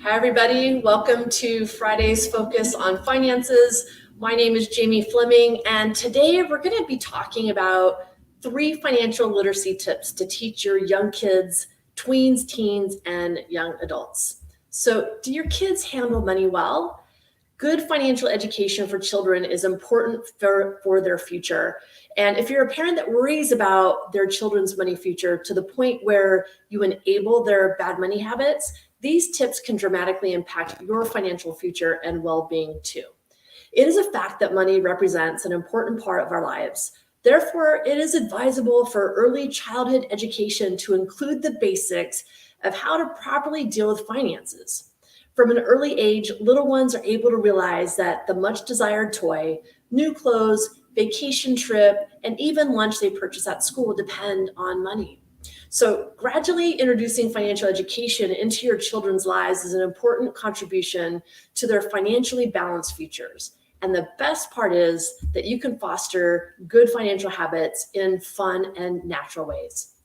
Hi, everybody. Welcome to Friday's Focus on Finances. My name is Jamie Fleming, and today we're going to be talking about 3 financial literacy tips to teach your young kids, tweens, teens, and young adults. So, do your kids handle money well? Good financial education for children is important for their future. And if you're a parent that worries about their children's money future to the point where you enable their bad money habits, these tips can dramatically impact your financial future and well-being too. It is a fact that money represents an important part of our lives. Therefore, it is advisable for early childhood education to include the basics of how to properly deal with finances. From an early age, little ones are able to realize that the much desired toy, new clothes, vacation trip, and even lunch they purchase at school depend on money. So gradually introducing financial education into your children's lives is an important contribution to their financially balanced futures. And the best part is that you can foster good financial habits in fun and natural ways.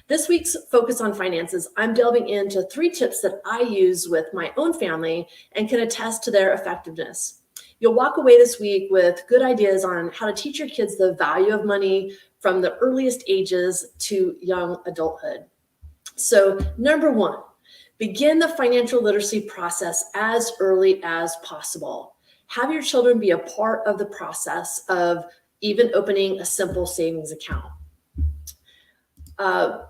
This week's Focus on Finances, I'm delving into 3 tips that I use with my own family and can attest to their effectiveness. You'll walk away this week with good ideas on how to teach your kids the value of money from the earliest ages to young adulthood. So, number 1, begin the financial literacy process as early as possible. Have your children be a part of the process of even opening a simple savings account. I'm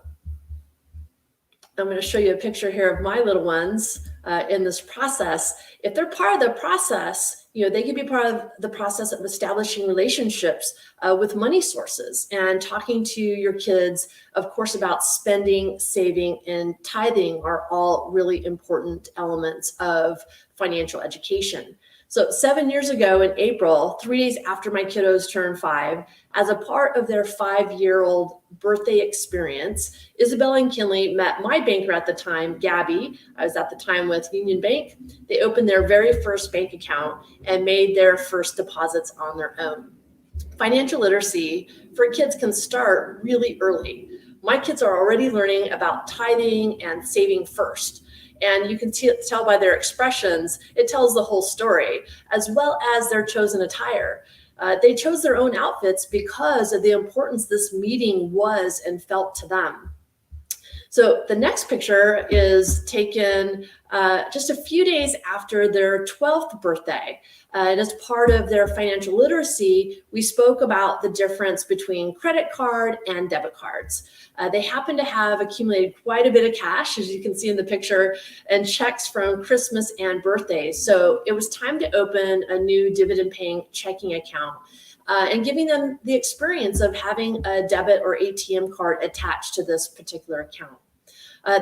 going to show you a picture here of my little ones in this process. If they're part of the process, they can be part of the process of establishing relationships with money sources and talking to your kids, of course, about spending, saving, and tithing are all really important elements of financial education. So 7 years ago in April, 3 days after my kiddos turned 5, as a part of their 5-year-old birthday experience, Isabel and Kinley met my banker at the time, Gabby. I was at the time with Union Bank. They opened their very first bank account and made their first deposits on their own. Financial literacy for kids can start really early. My kids are already learning about tithing and saving first. And you can tell by their expressions, it tells the whole story, as well as their chosen attire. They chose their own outfits because of the importance this meeting was and felt to them. So the next picture is taken just a few days after their 12th birthday. And as part of their financial literacy, we spoke about the difference between credit card and debit cards. They happen to have accumulated quite a bit of cash, as you can see in the picture, and checks from Christmas and birthdays. So it was time to open a new dividend-paying checking account. And giving them the experience of having a debit or ATM card attached to this particular account.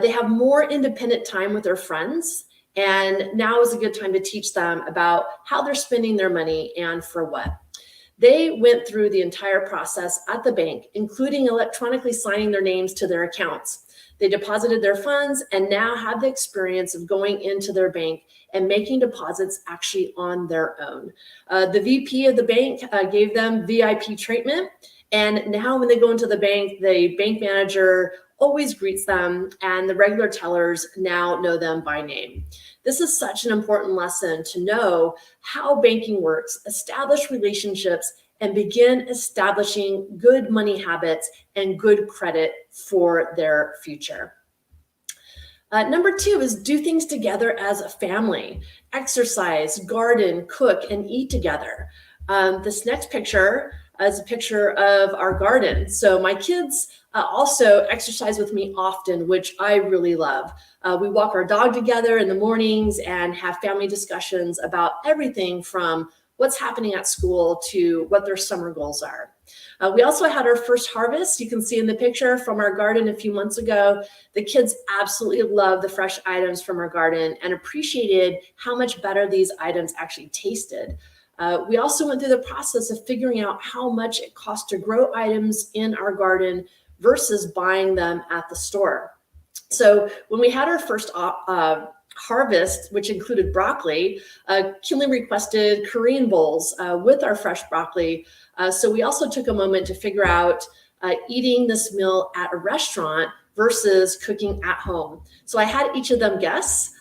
They have more independent time with their friends, and now is a good time to teach them about how they're spending their money and for what. They went through the entire process at the bank, including electronically signing their names to their accounts. They deposited their funds and now have the experience of going into their bank and making deposits actually on their own. The VP of the bank gave them VIP treatment. And now when they go into the bank manager always greets them, and the regular tellers now know them by name. This is such an important lesson to know how banking works, establish relationships, and begin establishing good money habits and good credit for their future. Number 2 is do things together as a family. Exercise, garden, cook, and eat together. This next picture is a picture of our garden. So my kids also exercise with me often, which I really love. We walk our dog together in the mornings and have family discussions about everything from what's happening at school to what their summer goals are. We also had our first harvest. You can see in the picture from our garden a few months ago. The kids absolutely love the fresh items from our garden and appreciated how much better these items actually tasted. We also went through the process of figuring out how much it costs to grow items in our garden versus buying them at the store. So when we had our first harvest, which included broccoli, Kinley requested Korean bowls with our fresh broccoli. So we also took a moment to figure out eating this meal at a restaurant versus cooking at home. So I had each of them guess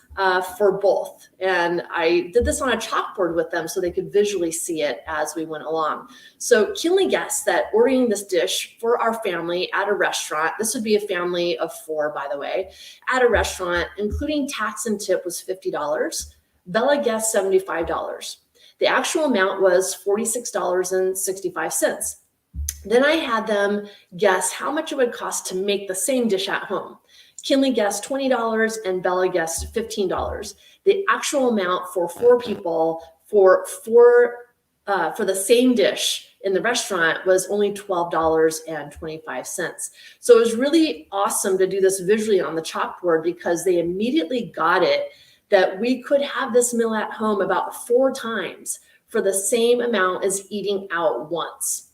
for both. And I did this on a chalkboard with them so they could visually see it as we went along. So Kinley guessed that ordering this dish for our family at a restaurant, this would be a family of 4, by the way, at a restaurant, including tax and tip, was $50. Bella guessed $75. The actual amount was $46.65. Then I had them guess how much it would cost to make the same dish at home. Kinley guessed $20 and Bella guessed $15. The actual amount for 4 people for the same dish in the restaurant was only $12.25. So it was really awesome to do this visually on the chalkboard because they immediately got it that we could have this meal at home about 4 times for the same amount as eating out once.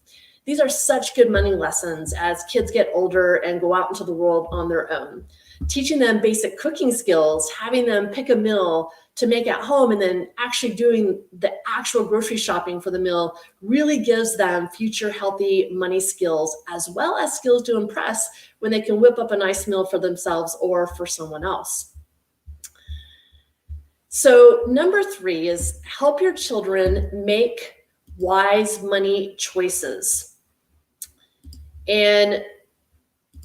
These are such good money lessons as kids get older and go out into the world on their own. Teaching them basic cooking skills, having them pick a meal to make at home, and then actually doing the actual grocery shopping for the meal really gives them future healthy money skills, as well as skills to impress when they can whip up a nice meal for themselves or for someone else. So number 3 is help your children make wise money choices. And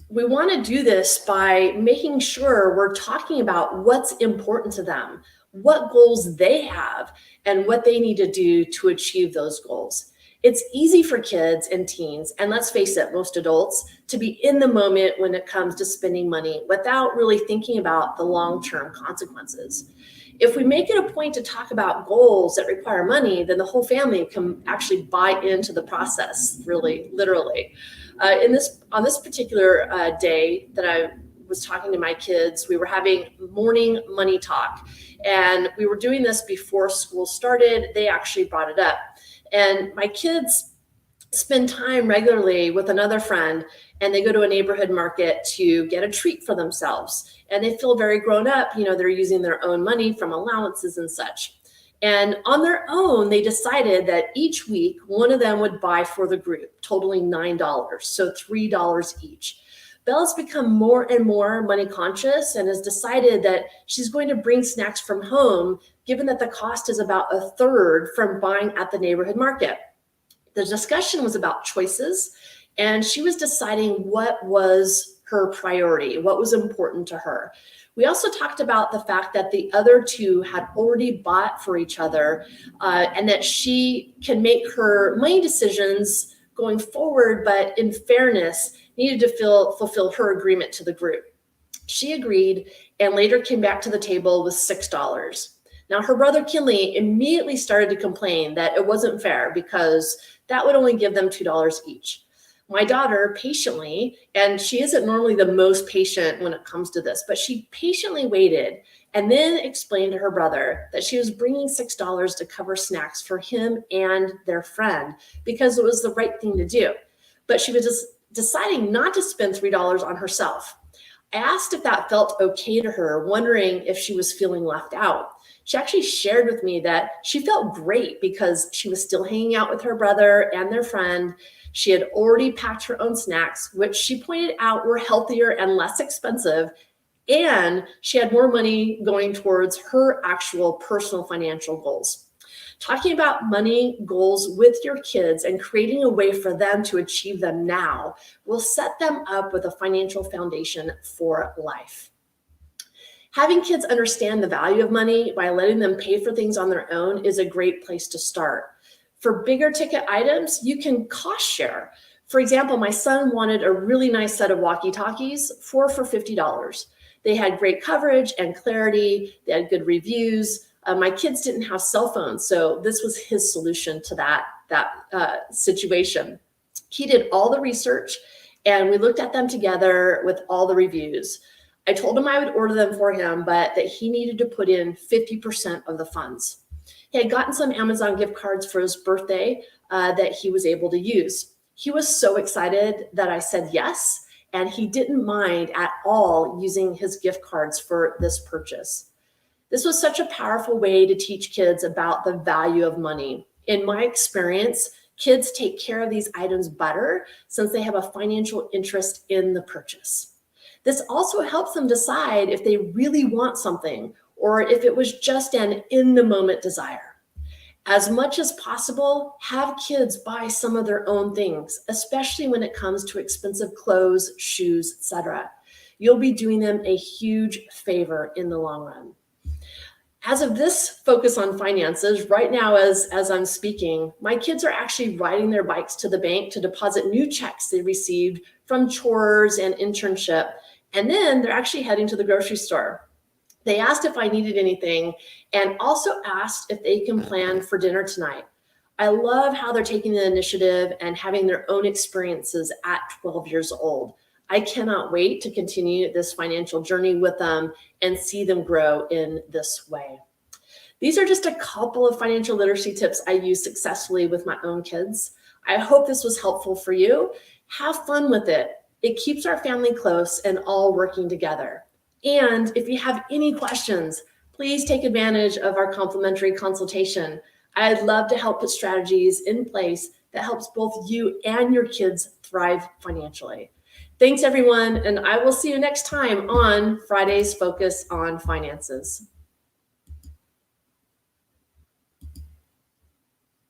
we want to do this by making sure we're talking about what's important to them, what goals they have, and what they need to do to achieve those goals. It's easy for kids and teens, and let's face it, most adults, to be in the moment when it comes to spending money without really thinking about the long-term consequences. If we make it a point to talk about goals that require money, then the whole family can actually buy into the process, really, literally. On this particular day that I was talking to my kids, we were having morning money talk, and we were doing this before school started. They actually brought it up, and my kids spend time regularly with another friend, and they go to a neighborhood market to get a treat for themselves, and they feel very grown up. They're using their own money from allowances and such. And on their own, they decided that each week, one of them would buy for the group, totaling $9, so $3 each. Bella's become more and more money conscious and has decided that she's going to bring snacks from home, given that the cost is about a third from buying at the neighborhood market. The discussion was about choices, and she was deciding what was her priority, what was important to her. We also talked about the fact that the other 2 had already bought for each other, and that she can make her money decisions going forward, but in fairness, needed to fulfill her agreement to the group. She agreed and later came back to the table with $6. Now, her brother Kinley immediately started to complain that it wasn't fair because that would only give them $2 each. My daughter patiently, and she isn't normally the most patient when it comes to this, but she patiently waited and then explained to her brother that she was bringing $6 to cover snacks for him and their friend because it was the right thing to do. But she was just deciding not to spend $3 on herself. I asked if that felt okay to her, wondering if she was feeling left out. She actually shared with me that she felt great because she was still hanging out with her brother and their friend. She had already packed her own snacks, which she pointed out were healthier and less expensive, and she had more money going towards her actual personal financial goals. Talking about money goals with your kids and creating a way for them to achieve them now will set them up with a financial foundation for life. Having kids understand the value of money by letting them pay for things on their own is a great place to start. For bigger ticket items, you can cost share. For example, my son wanted a really nice set of walkie-talkies, 4 for $50. They had great coverage and clarity. They had good reviews. My kids didn't have cell phones, so this was his solution to that situation. He did all the research, and we looked at them together with all the reviews. I told him I would order them for him, but that he needed to put in 50% of the funds. He had gotten some Amazon gift cards for his birthday that he was able to use. He was so excited that I said yes, and he didn't mind at all using his gift cards for this purchase. This was such a powerful way to teach kids about the value of money. In my experience, kids take care of these items better since they have a financial interest in the purchase. This also helps them decide if they really want something or if it was just an in the moment desire. As much as possible, have kids buy some of their own things, especially when it comes to expensive clothes, shoes, etc. You'll be doing them a huge favor in the long run. As of this focus on finances, right now as I'm speaking, my kids are actually riding their bikes to the bank to deposit new checks they received from chores and internship. And then they're actually heading to the grocery store. They asked if I needed anything and also asked if they can plan for dinner tonight. I love how they're taking the initiative and having their own experiences at 12 years old. I cannot wait to continue this financial journey with them and see them grow in this way. These are just a couple of financial literacy tips I use successfully with my own kids. I hope this was helpful for you. Have fun with it. It keeps our family close and all working together. And if you have any questions, please take advantage of our complimentary consultation. I'd love to help put strategies in place that helps both you and your kids thrive financially. Thanks, everyone, and I will see you next time on Friday's Focus on Finances.